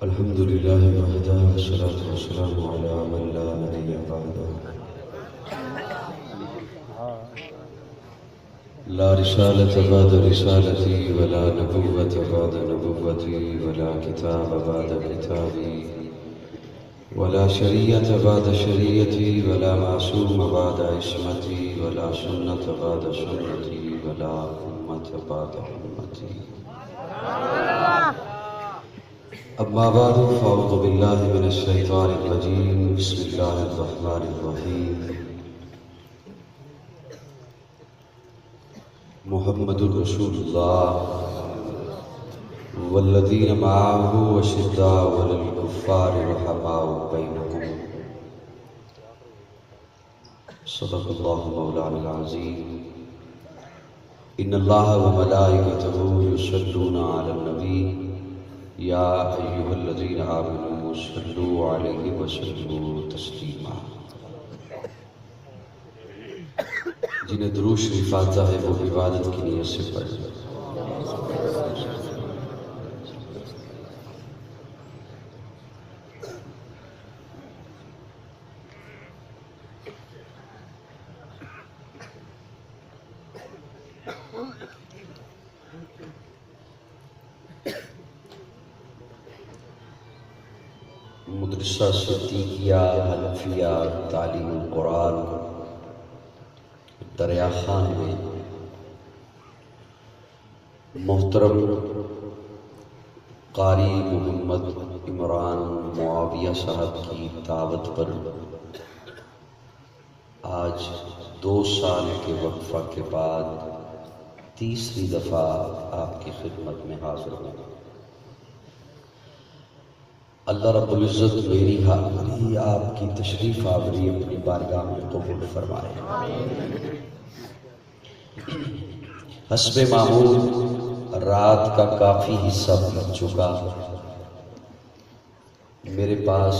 الحمد لله وحده والصلاة والسلام على من لا نبي بعده لا رسالة بعد رسالتي ولا نبوة بعد نبوتي ولا كتاب بعد كتابي ولا شريعة بعد شريعتي ولا معصوم بعد عصمتي ولا سنة بعد سنتي ولا أمة بعد أمتي أما بعد فأعوذ بالله من الشيطان الرجيم بسم الله الرحمن الرحيم محمد رسول الله والذين معه أشداء على الكفار رحماء بينهم صدق الله مولانا العظيم إن الله وملائكته يصلون على النبي يا أيها الذين آمنوا صلوا عليه وسلموا تسلیما۔ جنہیں درود شریف آتا ہے وہ عبادت کی نیت سے پڑھیں۔ مدرسہ صدیقیہ حنفیہ تعلیم القرآن دریا خان میں محترم قاری محمد عمران معاویہ صاحب کی دعوت پر آج 2 سال کے وقفہ کے بعد تیسری دفعہ آپ کی خدمت میں حاضر ہوں۔ اللہ رب العزت میری حاضری آپ کی تشریف آوری اپنی بارگاہ میں قبول فرمائے۔ حسب معمول رات کا کافی حصہ بیت چکا، میرے پاس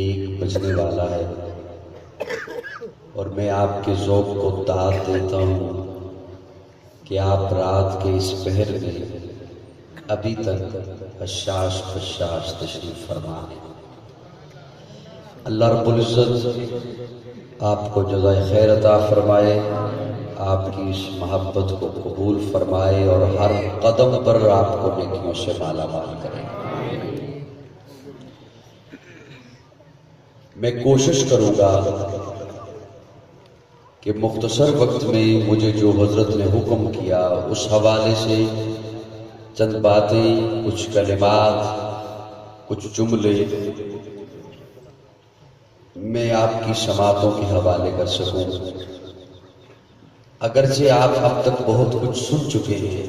1 بجنے والا ہے اور میں آپ کے ذوق کو داد دیتا ہوں کہ آپ رات کے اس پہر میں ابھی تک حشاش خشاش تشریف فرما ہے۔ اللہ رب العزت آپ کو جزائے خیر عطا فرمائے، آپ کی اس محبت کو قبول فرمائے اور ہر قدم پر آپ کو نیکیوں سے مالا مال کرے۔ میں کوشش کروں گا کہ مختصر وقت میں مجھے جو حضرت نے حکم کیا اس حوالے سے چند باتیں، کچھ کلمات، کچھ جملے میں آپ کی سماعتوں کے حوالے کر سکوں۔ اگرچہ آپ اب تک بہت کچھ سن چکے ہیں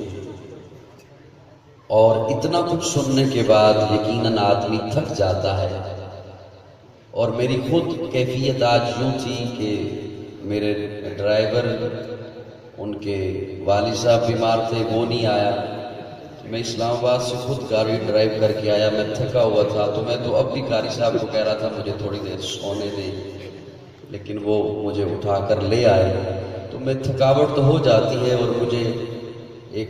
اور اتنا کچھ سننے کے بعد یقیناً آدمی تھک جاتا ہے، اور میری خود کیفیت آج یوں تھی کہ میرے ڈرائیور ان کے والد صاحب بیمار تھے، وہ نہیں آیا، میں اسلام آباد سے خود گاڑی ڈرائیو کر کے آیا، میں تھکا ہوا تھا، تو میں تو اب بھی قاری صاحب کو کہہ رہا تھا مجھے تھوڑی دیر سونے دیں، لیکن وہ مجھے اٹھا کر لے آئے۔ تو میں تھکاوٹ تو ہو جاتی ہے، اور مجھے ایک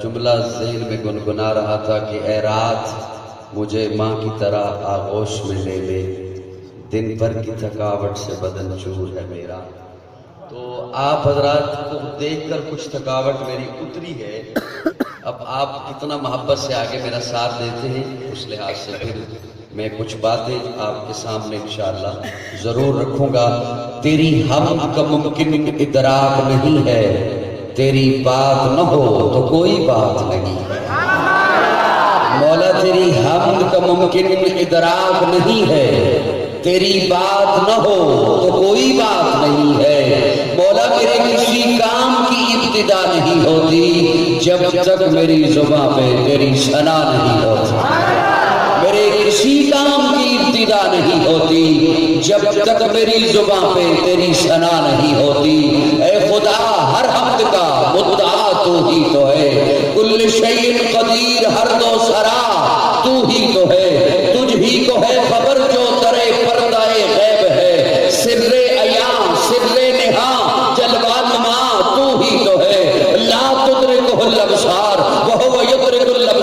جملہ ذہن میں گنگنا رہا تھا کہ اے رات مجھے ماں کی طرح آغوش میں لے لے، دن بھر کی تھکاوٹ سے بدن چور ہے میرا۔ تو آپ حضرات کو دیکھ کر کچھ تھکاوٹ میری اتری ہے، اب آپ کتنا محبت سے آگے میرا ساتھ دیتے ہیں اس لحاظ سے پھر میں کچھ باتیں آپ کے سامنے انشاءاللہ ضرور رکھوں گا۔ تیری حمد کا ممکن ادراک نہیں ہے، تیری بات نہ ہو تو کوئی بات نہیں۔ مولا تیری حمد کا ممکن ادراک نہیں ہے، تیری بات نہ ہو تو کوئی بات نہیں ہے۔ مولا میرے کسی کام کی ابتدا نہیں ہوتی جب تک میری زباں پہ تیری ثنا نہیں ہوتی، میرے کسی کام کی ابتدا نہیں ہوتی جب تک میری زباں پہ تیری ثنا نہیں ہوتی۔ اے خدا ہر حمد کا مدعا تو ہی تو ہے، کل شیء قدیر ہر دو سرا تو ہی تو ہے، تجھ ہی کو ہے خبر جو ترے پردہ غیب ہے، سر ایام سر نہاں جلوہ نما تو ہی تو ہے، لا تدرکہ الابصار وہو یدرک الابصار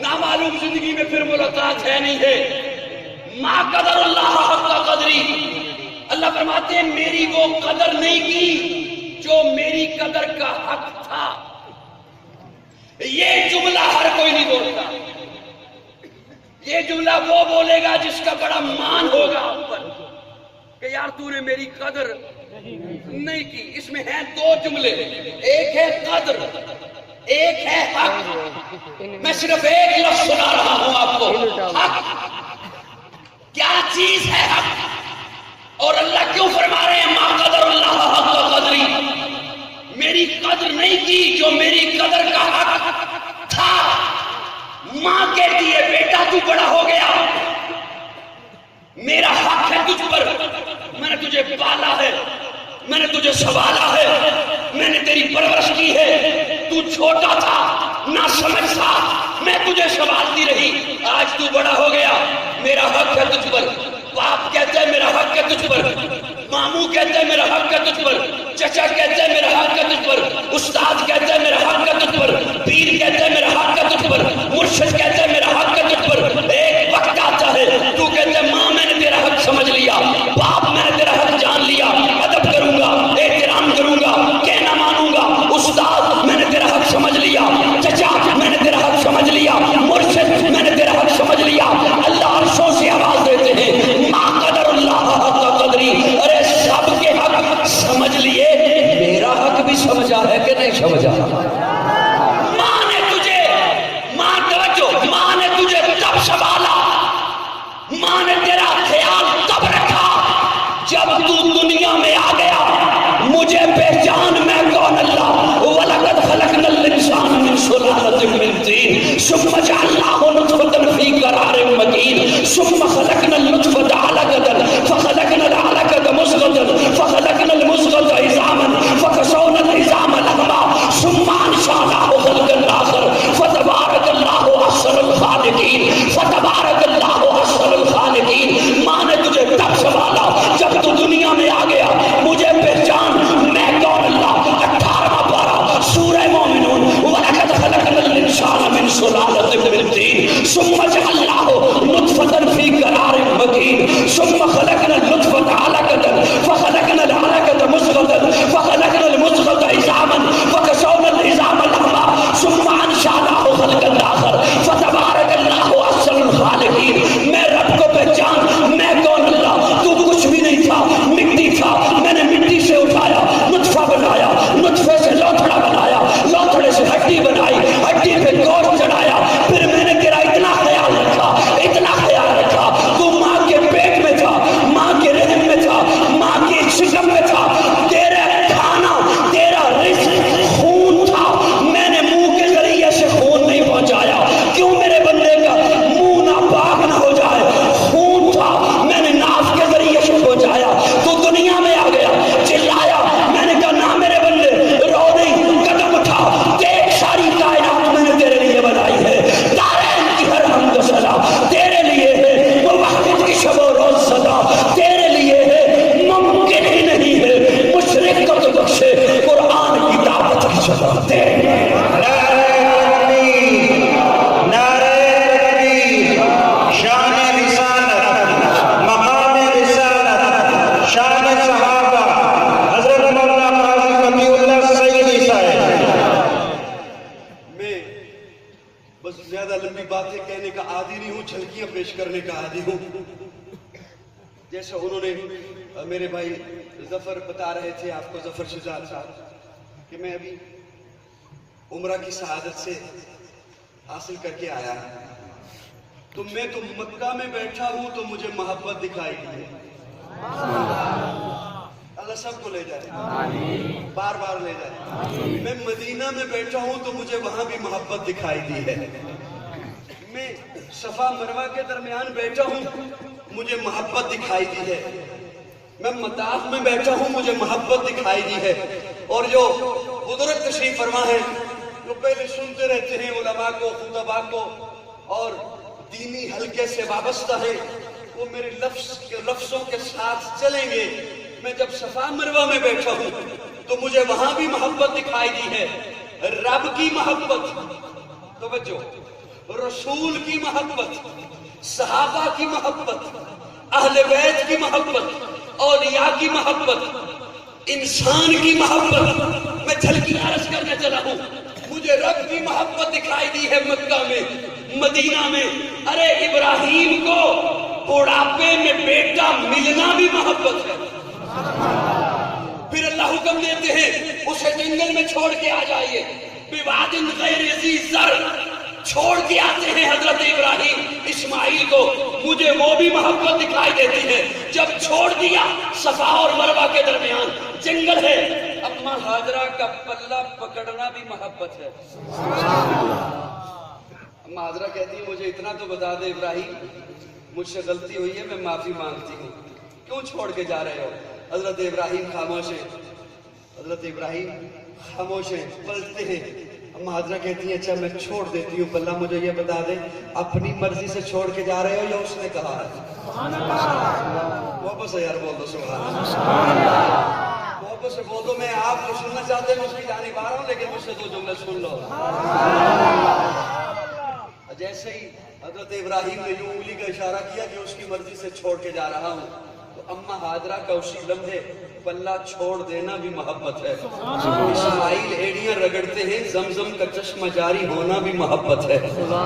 نامعلوم زندگی میں پھر ملاقات ہے نہیں ہے. ما قدر اللہ حق قدری، اللہ فرماتے ہیں میری وہ قدر نہیں کی جو میری قدر کا حق تھا. یہ جملہ ہر کوئی نہیں بولتا. یہ جملہ وہ بولے گا جس کا بڑا مان ہوگا اوپر کہ یار تو نے میری قدر نہیں کی. اس میں ہیں دو جملے، ایک ہے قدر، ایک ہے حق. میں صرف ایک لفظ سنا رہا ہوں آپ کو، حق. کیا چیز ہے حق؟ اور اللہ کیوں فرما رہے ہیں ما قدر اللہ حق قدری، میری قدر نہیں کی جو میری قدر کا حق تھا. ماں کہتی ہے بیٹا تو بڑا ہو گیا، میرا حق ہے تجھ پر، میں نے تجھے پالا ہے، میں نے تجھے سنبھالا ہے، میں نے تیری پرورش کی ہے. تو چھوٹا تھا نہ سمجھ تھا، میں تجھے سنبھالتی رہی. آج تو بڑا ہو گیا، میرا حق ہے تجھ پر. باپ کہتے ہیں میرا حق ہے تجھ پر، ماموں کہتے ہیں میرا حق ہے تجھ پر، چچا کہتے ہیں میرا حق ہے تجھ پر، استاد کہتے ہیں میرا حق ہے تجھ پر، پیر کہتے ہیں میرا حق ہے تجھ پر، مرشد کہتے ہیں میرا حق ہے تجھ پر. ایک وقت آتا ہے تو کہتے ہیں ماں میں نے تیرا حق سمجھ لیا، باپ میں نے تیرا حق جان لیا، ادب کروں گا، احترام کروں گا، کہنا مانوں گا. استاد میں نے تیرا حق سمجھ لیا، چچا میں نے تیرا حق سمجھ لیا، مرشد میں نے تیرا حق سمجھ لیا. اللہ عرشوں سے آواز دیتے ہیں ما قدر اللہ حق قدری. ارے سب کے حق سمجھ لیے، میرا حق بھی سمجھا ہے کہ نہیں سمجھا؟ ماں نے تجھے، ماں توجہ، ماں نے تجھے تب سنبھالا، ماں نے تیرا خیال تب رکھا جب تو دنیا میں آ گیا. مجھے پہچان میں کون اللہ. وَلَقَدْ خَلَقْنَا الْإِنسَانَ مِنْ سُلَالَةٍ مِنْ طِينٍ ثُمَّ جَعَلْنَاهُ نُطْفَةً فِي قَرَارٍ مَكِينٍ ثُمَّ خَلَقْنَا النُّطْفَةَ عَلَقَةً فَخَلَقْنَا الْعَلَقَةَ مُضْغَةً فَخَلَقْنَا الْمُضْغَةَ عِظَامًا فَكَسَوْنَا الْعِظَامَ لَحْمًا ثُمَّ أَنشَأْنَاهُ خَلْقًا آخَرَ فَتَبَارَكَ اللَّهُ أَحْسَنُ الْخَالِقِينَ. فَتَبَارَكَ اللَّهُ أَحْسَنُ الْخَالِقِينَ. ماں نے تجھے تب سنبھالا جب تو دنیا میں آ گیا. مجھے پہچان میں کون اللہ. 18واں پارہ سورہ مومنون. وَلَقَدْ خَلَقْنَا الْإِنسَانَ مِنْ سُلَالَةٍ مِنْ طِينٍ ثُمَّ جَعَلْنَاهُ نُطْفَةً فِي قَرَارٍ مَكِينٍ ثُمَّ خَلَقْنَا النُّطْفَةَ عَلَقَةً فَخَلَقْنَا الْعَلَقَةَ مُضْغَةً فَخَلَقْنَا الْمُضْغَةَ عِظَامًا فَكَسَوْنَا الْعِظَامَ لَحْمًا ثُمَّ أَنشَأْنَاهُ خَلْقًا آخَرَ فَتَبَارَكَ اللَّهُ أَحْسَنُ الْخَالِقِينَ. میں رب کو پہچان میں کون اللہ. تو کچھ بھی نہیں تھا، مٹی تھا، میں نے مٹی سے اٹھایا، نطفہ بنایا، نطفے سے لوتھڑا بنایا، لوتھڑے سے ہڈی بنائی، ہڈی پہ گوشت چڑھایا. پھر میں نے تیرا اتنا خیال رکھا، اتنا خیال رکھا. تو ماں کے پیٹ میں تھا، ماں کے رحم میں تھا، ماں کی شکم میں تھا. تیرا کھانا، تیرا رزق خون تھا. میں نے منہ کے ذریعے سے خون نہیں پہنچایا. کیوں میرے بندے کا منہ ناپاک نہ ہو جائے. خون تھا، میں نے ناف کے ذریعے سے پہنچایا. تو دنیا میں آ گیا، چلایا. میں نے کہا نہ میرے بندے رو نہیں، قدم اٹھا، دیکھ ساری کائنات میں نے تیرے لیے بنائی ہے. دارین کی ہر حمد و ثنا تیرے لیے ہے، وہ وحدت کی شب و روز صدا تیرے لیے ہے. ممکن ہی نہیں ہے مشرک کو تو بخشے قرآن کی دعوت کی سزا تیرے لیے. باتیں کہنے کا عادی نہیں ہوں، جھلکیاں پیش کرنے کا عادی ہوں. جیسے انہوں نے میرے بھائی ظفر بتا رہے تھے آپ کو، ظفر شجاعت صاحب، کہ میں ابھی عمرہ کی سعادت سے حاصل کر کے آیا. تو میں تو مکہ میں بیٹھا ہوں تو مجھے محبت دکھائی دی ہے. اللہ سب کو لے جائے، بار بار لے جائے. میں مدینہ میں بیٹھا ہوں تو مجھے وہاں بھی محبت دکھائی دی ہے. میں صفا مروہ کے درمیان بیٹھا ہوں، مجھے محبت دکھائی دی ہے. میں مطاف میں بیٹھا ہوں، مجھے محبت دکھائی دی ہے. اور جو بزرگ تشریف فرما ہے، جو پہلے سنتے رہتے ہیں علماء کو، خطباء کو، اور دینی حلقے سے وابستہ ہیں، وہ میرے لفظوں کے ساتھ چلیں گے. میں جب صفا مروہ میں بیٹھا ہوں تو مجھے وہاں بھی محبت دکھائی دی ہے. رب کی محبت، توجہ، رسول کی محبت، صحابہ کی محبت، اہل بیت کی محبت، اولیاء کی محبت، انسان کی محبت. میں جھلکی عرض کرنے چلا ہوں، مجھے رب کی محبت دکھائی دی ہے مکہ میں، مدینہ میں. ارے ابراہیم کو بڑھاپے میں بیٹا ملنا بھی محبت ہے. پھر اللہ حکم دیتے ہیں اسے جنگل میں چھوڑ کے آ جائیے، بواد غیر ذی زرع، چھوڑ کے آتے ہیں حضرت ابراہیم اسماعیل کو. مجھے وہ بھی محبت دکھائی دیتی ہے. جب چھوڑ دیا صفا اور مروہ کے درمیان جنگل ہے، اماں ہاجرہ کا پلہ پکڑنا بھی محبت ہے. اماں ہاجرہ کہتی ہے مجھے اتنا تو بتا دے ابراہیم، مجھ سے غلطی ہوئی ہے، میں معافی مانگتی ہوں، کیوں چھوڑ کے جا رہے ہو؟ حضرت ابراہیم خاموش ہیں، حضرت ابراہیم خاموش ہیں، پلٹتے ہیں. اماں حاضرہ کہتی ہیں اچھا میں چھوڑ دیتی ہوں، اللہ مجھے یہ بتا دے اپنی مرضی سے چھوڑ کے جا رہے ہو یا اس نے کہا ہے؟ محبت سے یار بول دو سبحان اللہ. محبت سے بول دو. میں آپ کو سننا چاہتے ہیں اس کی جانب آ رہا ہوں، لیکن مجھ سے دو جملے سن لو. جیسے ہی حضرت ابراہیم نے یوں انگلی کا اشارہ کیا کہ اس کی مرضی سے چھوڑ کے جا رہا ہوں، تو اماں ہاجرہ کا اسی لمحے پلہ چھوڑ دینا بھی محبت ہے. اسماعیل ایڑیاں رگڑتے ہیں، زمزم کا چشمہ جاری ہونا بھی محبت ہے.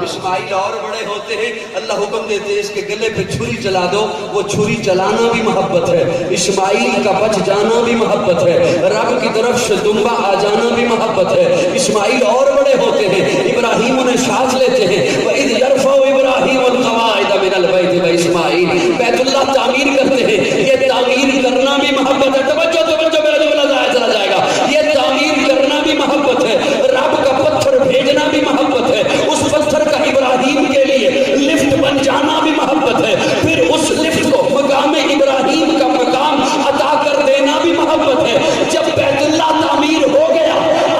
اسماعیل اور بڑے ہوتے ہیں، اللہ حکم دیتے ہیں اس کے گلے پہ چھری چلا دو، وہ چھری چلانا بھی محبت ہے. اسماعیل کا بچ جانا بھی محبت ہے. رب کی طرف سے دمبا آ جانا بھی محبت ہے. اسماعیل اور بڑے ہوتے ہیں، ابراہیم انہیں ساتھ لیتے ہیں. وَإِذْ يَرْفَعُ إِبْرَاهِيمُ الْقَوَاعِدَ مِنَ الْبَيْتِ وَإِسْمَاعِيلُ. بیت اللہ تعمیر کرتے ہیں، یہ تعمیر کرنا بھی محبت ہے. توجہ توجہ، میرا جملہ ضائع چلا جائے گا. یہ تعمیر کرنا بھی محبت ہے. رب کا پتھر بھیجنا بھی محبت ہے. اس پتھر کا ابراہیم کے لیے لفٹ بن جانا بھی محبت ہے. پھر اس لفٹ کو مقام ابراہیم کا مقام عطا کر دینا بھی محبت ہے. جب بیت اللہ تعمیر ہو گیا،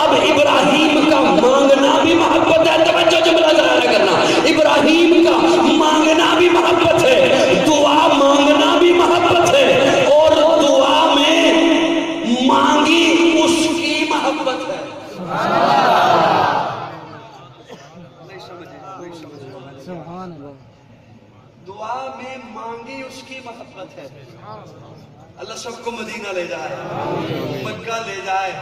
اب ابراہیم کا مانگنا بھی محبت ہے. توجہ، جملہ ضائع نہ کرنا. ابراہیم کا مانگنا بھی محبت ہے، دعا مانگنا بھی محبت ہے، اور دعا میں مانگی اس کی محبت ہے. نہیں سمجھے؟ دعا میں مانگی اس کی محبت ہے. اللہ سب کو مدینہ لے جائے، مکہ لے جائے.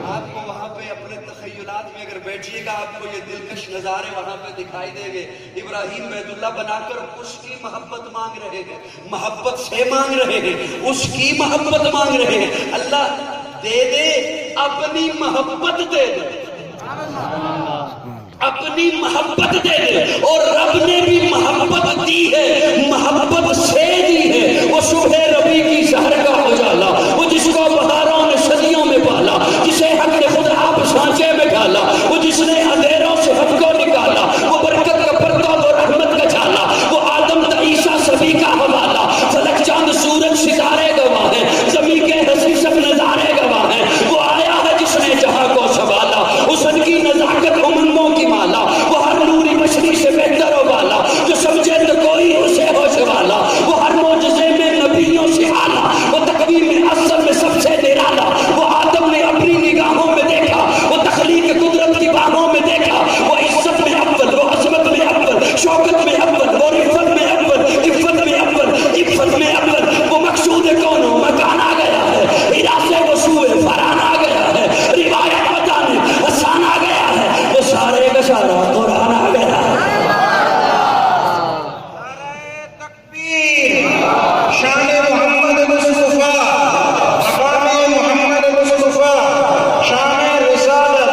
آپ کو وہاں پہ اپنے تخیلات میں اگر بیٹھیے گا، آپ کو یہ دلکش نظارے وہاں پہ دکھائی دیں گے. ابراہیم بیت اللہ بنا کر اس کی محبت مانگ رہے ہیں، محبت سے مانگ رہے ہیں، اس کی محبت مانگ رہے ہیں. اللہ دے دے، اپنی محبت دے دے، اپنی محبت دے دے. اور رب نے بھی محبت دی ہے، محبت سے دی ہے. وہ صبح ربی کی سحر کا اجالا، وہ جس کو بہاروں نے صدیوں میں پالا، جسے حق نے خود آپ سانچے میں ڈالا، وہ جس نے اندھیروں سے حق کو نکالا، وہ برکت کا پرتاب اور رحمت کا جھالا، وہ آدم تا عیسیٰ سبھی کا حوالہ. فلک چاند سورج ستارے گواہ ہیں، زمین کے حسین سب نظارے گواہ ہیں. وہ آیا ہے جس نے جہاں کو سنبھالا، حسن کی نزاکت امنوں کی مالا. وہ ہر نوری مشری سے بہتر و بالا، جو سمجھے تو کوئی اسے ہوش والا. وہ ہر معجزے میں نبیوں سے آلہ، وہ تقویم میں اصل میں سب سے نرالا. وہ آدم نے اپنی نگاہوں میں دیکھا، وہ تخلیق قدرت کی باہوں میں دیکھا. وہ عزت میں اول، وہ عظمت میں اول، شوکت میں اول، وہ رفت میں اول، عفت میں اول، عفت میں اول. وہ مقصود کونوں مکان آ گیا ہے، اراسے وہ سوئے فران آ گیا ہے، روایت بتانے حسان آ گیا ہے، وہ سارے کا سارا قرآن آ گیا ہے. شان محمد مصطفیٰ، مقام محمد مصطفیٰ، شان رسالت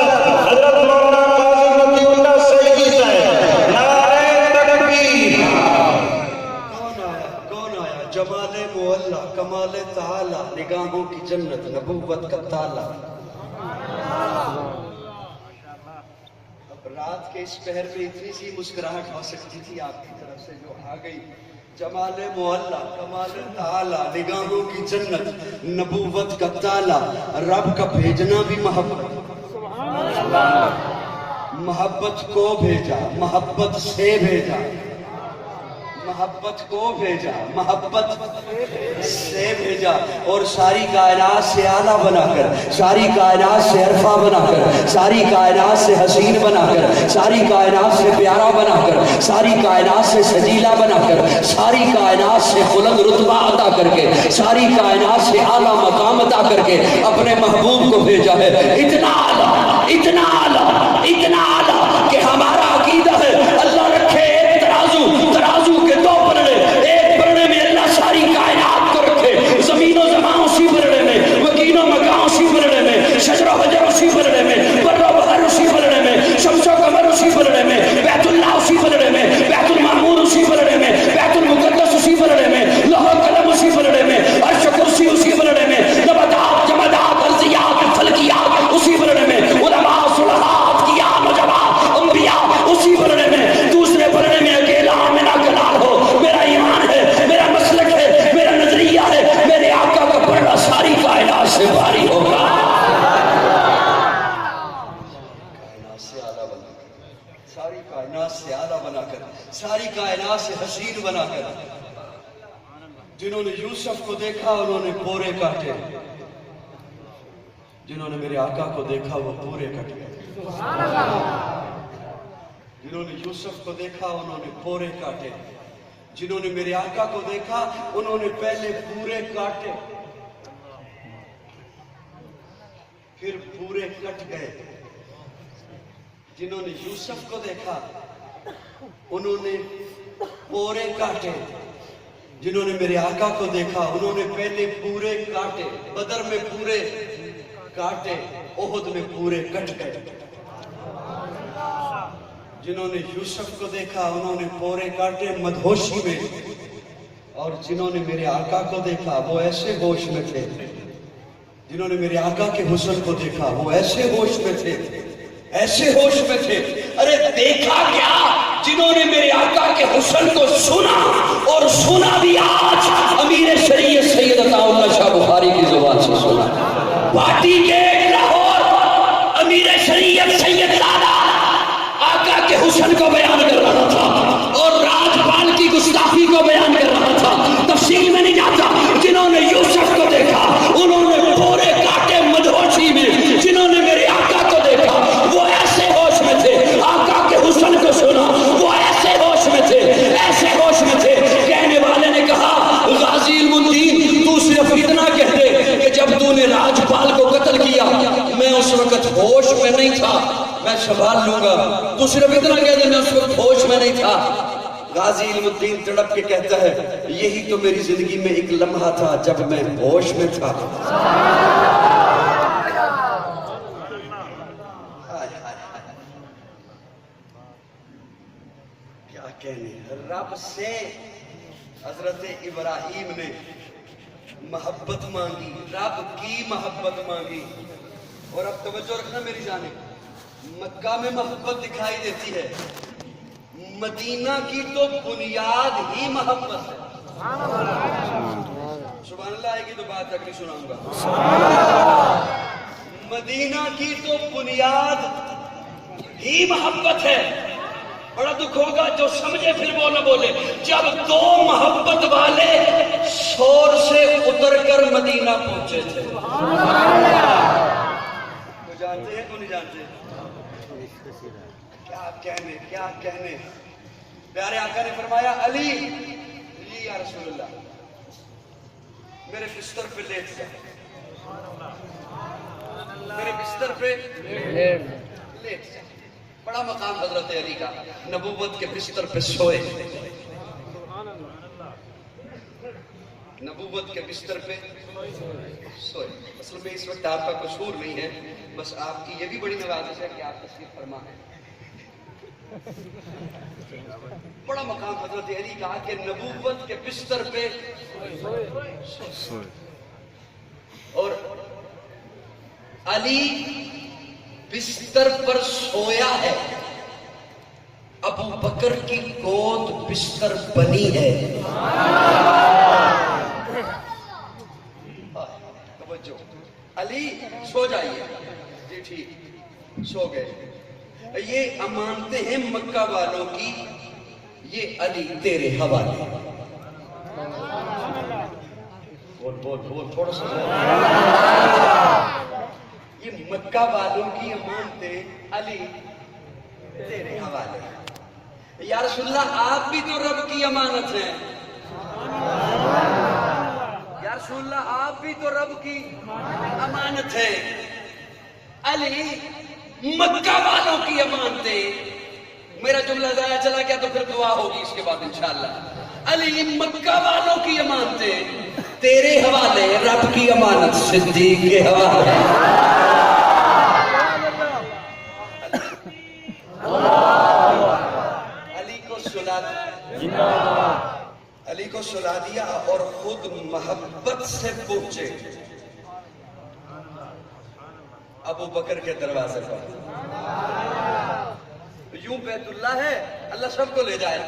حضرت مولانا قاضی متی اللہ سیدی صاحب. نعرہ تکبیر. کون آیا؟ جمال معلا، کمال تعالی، نگاہوں کی جنت، نبوت کا تالا. اب رات کے اس پہر پہ اتنی سی مسکراہٹ ہو سکتی تھی آپ کی طرف سے جو آ گئی. جمال معلا، کمال تعالی، نگاہوں کی جنت، نبوت کا تالا. رب کا بھیجنا بھی محبت، محبت کو بھیجا، محبت سے بھیجا. محبت کو بھیجا، محبت سے بھیجا، اور ساری کائنات سے اعلیٰ بنا کر، ساری کائنات سے عرفہ بنا کر، ساری کائنات سے حسین بنا کر، ساری کائنات سے پیارا بنا کر، ساری کائنات سے سجیلا بنا کر، ساری کائنات سے بلند رتبہ عطا کر کے، ساری کائنات سے اعلیٰ مقام عطا کر کے اپنے محبوب کو بھیجا ہے۔ اتنا اعلیٰ، اتنا اعلیٰ، اتنا اعلیٰ کہ ہمارا عقیدہ ہے اللہ رکھے ایک ترازو کے دو پلڑے، ایک پلڑے میں اللہ ساری کائنات کو رکھے، زمین و زمان اسی پلڑے میں، مکین و مکان اسی پلڑے میں، شجر و حجر اسی پلڑے میں، بر و بحر اسی پلڑے میں، شمس و قمر اسی پلڑے میں، بیت اللہ اسی پلڑے میں، بیت المعمور اسی پلڑے میں، بیت المقدس اسی پلڑے میں، لوح و قلم اسی پلڑے میں، عرش و کرسی اسی پلڑے میں، نباتات، جمادات، ارضیات، فلکیات اسی پلڑے میں، علماء، صلحات، کیان، نجبات، انبیاء اسی پلڑے میں، دوسرے پلڑے میں اکیلا آمنہ کلال ہو۔ میرا ایمان ہے، میرا مسلک ہے، میرا نظریہ ہے، میرے آقا کا پلڑا ساری کائنات سے بھاری ہوگا۔ کائنات سے اعلیٰ بنا کر، ساری کائنات سے اعلیٰ بنا کر، ساری کائنات سے حسین بنا کر، جنہوں نے یوسف کو دیکھا انہوں نے پورے کاٹے، جنہوں نے میرے آقا کو دیکھا وہ پورے کٹ گئے۔ جنہوں نے یوسف کو دیکھا انہوں نے پورے کاٹے، جنہوں نے میرے آقا کو دیکھا انہوں نے پہلے پورے کاٹے پھر پورے کٹ گئے۔ جنہوں نے یوسف کو دیکھا انہوں نے پورے کاٹے، جنہوں نے میرے آقا کو دیکھا انہوں نے پہلے پورے کاٹے، بدر میں پورے کاٹے، احد میں پورے کٹ گئے۔ جنہوں نے یوسف کو دیکھا انہوں نے پورے کاٹے مدہوشی میں، اور جنہوں نے میرے آقا کو دیکھا وہ ایسے ہوش میں تھے، جنہوں نے میرے آقا کے حسن کو دیکھا وہ ایسے ہوش میں تھے، ایسے ہوش میں تھے۔ ارے دیکھا کیا، جنہوں نے میرے آقا کے حسن کو سنا، اور سنا بھی آج امیر شریعت سید عطا اللہ شاہ بخاری کی زبان سے سنا۔ پارٹی گیٹ لاہور، امیر شریعت سید لالا آقا کے حسن کو بیان کر رہا تھا اور راجپال کی گستاخی کو بیان کر رہا تھا۔ تفصیل میں نہیں جاتا۔ جنہوں نے یوسف کو دیکھا انہوں نے پورے کاٹے مدہوشی میں، جنہوں نے میرے آقا کو دیکھا وہ ایسے ہوش میں تھے، آقا کے حسن کو سنا وہ ایسے ہوش میں تھے، ایسے ہوش میں تھے۔ کہنے والے نے کہا غازی علم الدین تو صرف اتنا کہہ دے کہ جب تو نے راجپال کو قتل کیا میں اس وقت ہوش میں نہیں تھا، میں سنبھال لوں گا۔ تو صرف اتنا کہہ دے میں اس وقت ہوش میں نہیں تھا۔ غازی علم الدین تڑپ کے کہتا ہے یہی تو میری زندگی میں ایک لمحہ تھا جب میں ہوش میں تھا۔ کیا کہنے، رب سے حضرت ابراہیم نے محبت مانگی، رب کی محبت مانگی۔ اور اب توجہ رکھنا میری جانب، مکہ میں محبت دکھائی دیتی ہے، مدینہ کی تو بنیاد ہی محبت ہے۔ سبحان اللہ آئے گی تو بات اگلی سناؤں گا۔ مدینہ کی تو بنیاد ہی محبت ہے۔ بڑا دکھ ہوگا جو سمجھے پھر وہ نہ بولے، جب دو محبت والے شور سے اتر کر مدینہ پہنچے تھے۔ تو جانتے ہیں تو نہیں جانتے؟ کیا کہنے، پیارے آقا نے فرمایا علی یا رسول اللہ میرے بستر پہ لیٹ جا، میرے بستر پہ لیٹ جا۔ بڑا مقام حضرت علی کا، نبوت کے بستر پہ سوئے، نبوت کے بستر پہ سوئے۔ اصل میں اس وقت آپ کا قصور نہیں ہے، بس آپ کی یہ بھی بڑی نوازش ہے کہ آپ تشریف فرما ہیں۔ بڑا مقام حضرت علی کا کہ نبوت کے بستر پہ سوئے، اور علی بستر پر سویا ہے، ابو بکر کی گود بستر بنی ہے۔ توجہ، علی سو جائیے، جی ٹھیک، سو گئے۔ یہ امانتیں ہیں مکہ والوں کی یہ علی تیرے حوالے. بول تھوڑا سا. یہ مکہ والوں کی امانتیں علی تیرے حوالے. یا رسول اللہ آپ بھی تو رب کی امانت ہیں. یا رسول اللہ آپ بھی تو رب کی امانت ہیں. علی مکہ والوں کی امانتیں. میرا جملہ ضائع چلا گیا تو پھر دعا ہوگی اس کے بعد انشاءاللہ. علی مکہ والوں کی امانتیں تیرے حوالے. رب کی امانت صدیق کے حوالے. علی کو سلا دیا اور خود محبت سے پہنچے ابو بکر کے دروازے پر. یوں بیت اللہ ہے, اللہ سب کو لے جائے.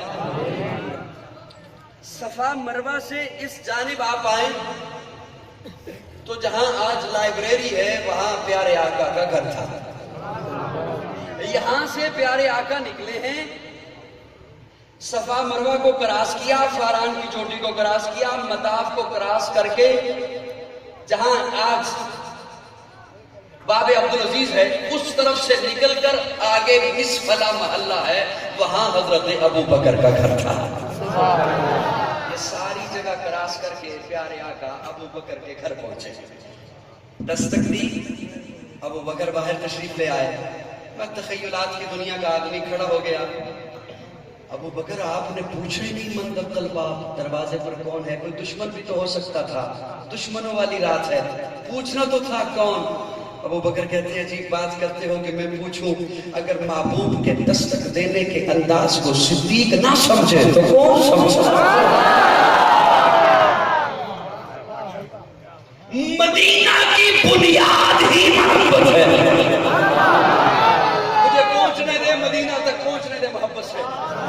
صفا مروہ سے اس جانب آپ آئیں تو جہاں آج لائبریری ہے وہاں پیارے آقا کا گھر تھا. یہاں سے پیارے آقا نکلے ہیں, صفا مروہ کو کراس کیا, فاران کی چوٹی کو کراس کیا, مطاف کو کراس کر کے جہاں آج باب عبدالعزیز ہے اس طرف سے نکل کر آگے مسفلا محلہ ہے, وہاں حضرت ابو بکر کا گھر تھا. یہ ساری جگہ کراس کر کے پیارے آقا ابو بکر کے گھر پہنچے. دستک دی, ابو بکر باہر تشریف لے آئے. میں تخیلات کی دنیا کا آدمی کھڑا ہو گیا. ابو بکر آپ نے پوچھا ہی نہیں من دخل باب, دروازے پر کون ہے؟ کوئی دشمن بھی تو ہو سکتا تھا, دشمنوں والی رات ہے, پوچھنا تو تھا کون. ابو بکر کہتے ہیں عجیب بات کرتے ہو کہ میں پوچھوں, اگر محبوب کے دستک دینے کے انداز کو صدیق نہ سمجھے تو کون سمجھے؟ مدینہ کی بنیاد ہی محبت ہے. مجھے پہنچنے دے, مدینہ تک پہنچنے دے محبت سے.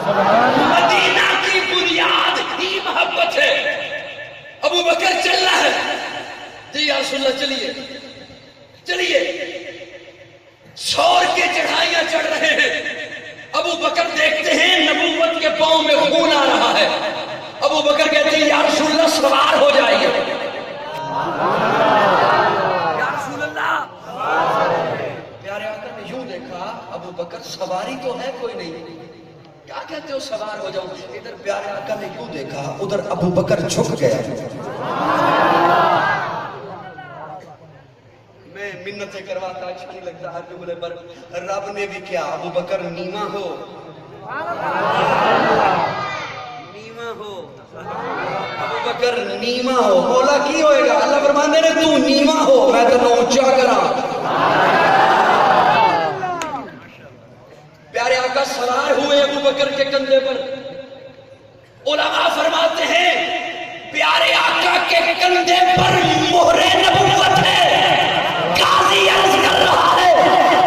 مدینہ کی بنیاد ہی محبت ہے. ابو بکر چل رہا ہے, جی یا رسول اللہ چلیے چلیے. سور کے چڑھائیاں چڑھ رہے ہیں. ابو بکر دیکھتے ہیں نبوت کے پاؤں میں خون آ رہا ہے. ابو بکر کہتے ہیں یا رسول اللہ سوار ہو جائیے. یا رسول اللہ. پیارے آقا نے یوں دیکھا, ابو بکر سواری تو ہے کوئی نہیں, کیا کہتے ہو سوار ہو جاؤں. ادھر پیارے آقا نے یوں دیکھا, ادھر ابو بکر جھک گیا. میں منتیں کرواتا, اچھا نہیں لگتا ہر جملے پر. رب نے بھی کیا, ابو بکر نیما ہو, نیما ہو, ابو بکر نیما ہو. مولا کی ہوئے گا, اللہ فرماندے نے تو نیما ہو میں تنوں اونچا کراں. پیارے آقا سوار ہوئے ابو بکر کے کندھے پر. علماء فرماتے ہیں پیارے آقا کے کندھے پر مہر نبوت ہے. قاضی عرض کر رہا ہے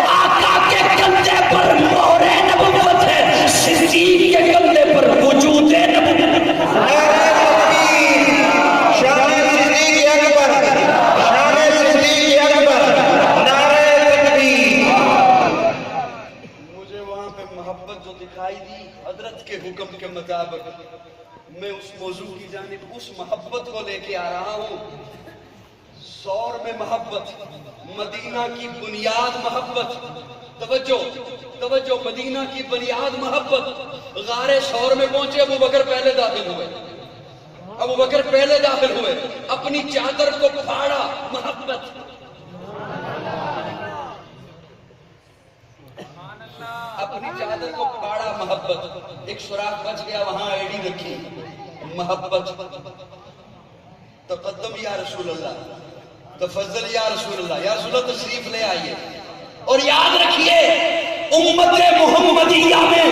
آقا کے کندھے پر مہر نبوت ہے, صدیق کے کندھے پر وجود نبوت. شان صدیق اکبر, شان صدیق اکبر, نعرہ تکبیر. مجھے وہاں پہ محبت جو دکھائی دی حضرت کے حکم کے مطابق, میں اس موضوع کی جانب اس محبت کو لے کے آ رہا ہوں. سور میں محبت, مدینہ کی بنیاد محبت. توجہ توجہ, مدینہ کی بنیاد محبت. غار سور میں پہنچے, ابو بکر پہلے داخل ہوئے. ابو بکر پہلے داخل ہوئے, اپنی چادر کو پھاڑا, محبت. اپنی چادر کو پھاڑا, محبت. ایک سوراخ بچ گیا, وہاں ایڑی رکھی, محبت. تقدم یا رسول اللہ, تفضل یا رسول اللہ, یا رسول اللہ تشریف لے آئیے. اور یاد رکھیے امت محمدیہ میں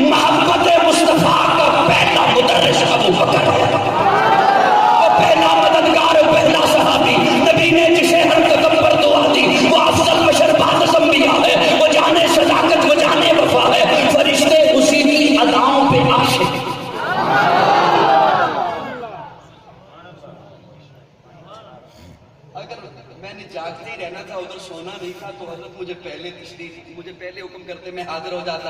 محبت مصطفیٰ کا پہلا مدرس ابو بکر ہے. پہلا مددگار, پہلا صحابی. نبی نے جسے ہر قدم پر دعا دی وہ افضل بشر بعد انبیاء ہے. وہ جانے صداقت, وہ جانے وفا ہے. فرشتے اسی کی اداؤں پہ عاشق. اگر میں نے جاگتے ہی رہنا تھا, ادھر سونا نہیں تھا, تو حضرت مجھے پہلے حکم کرتے, میں حاضر ہو جاتا.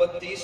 32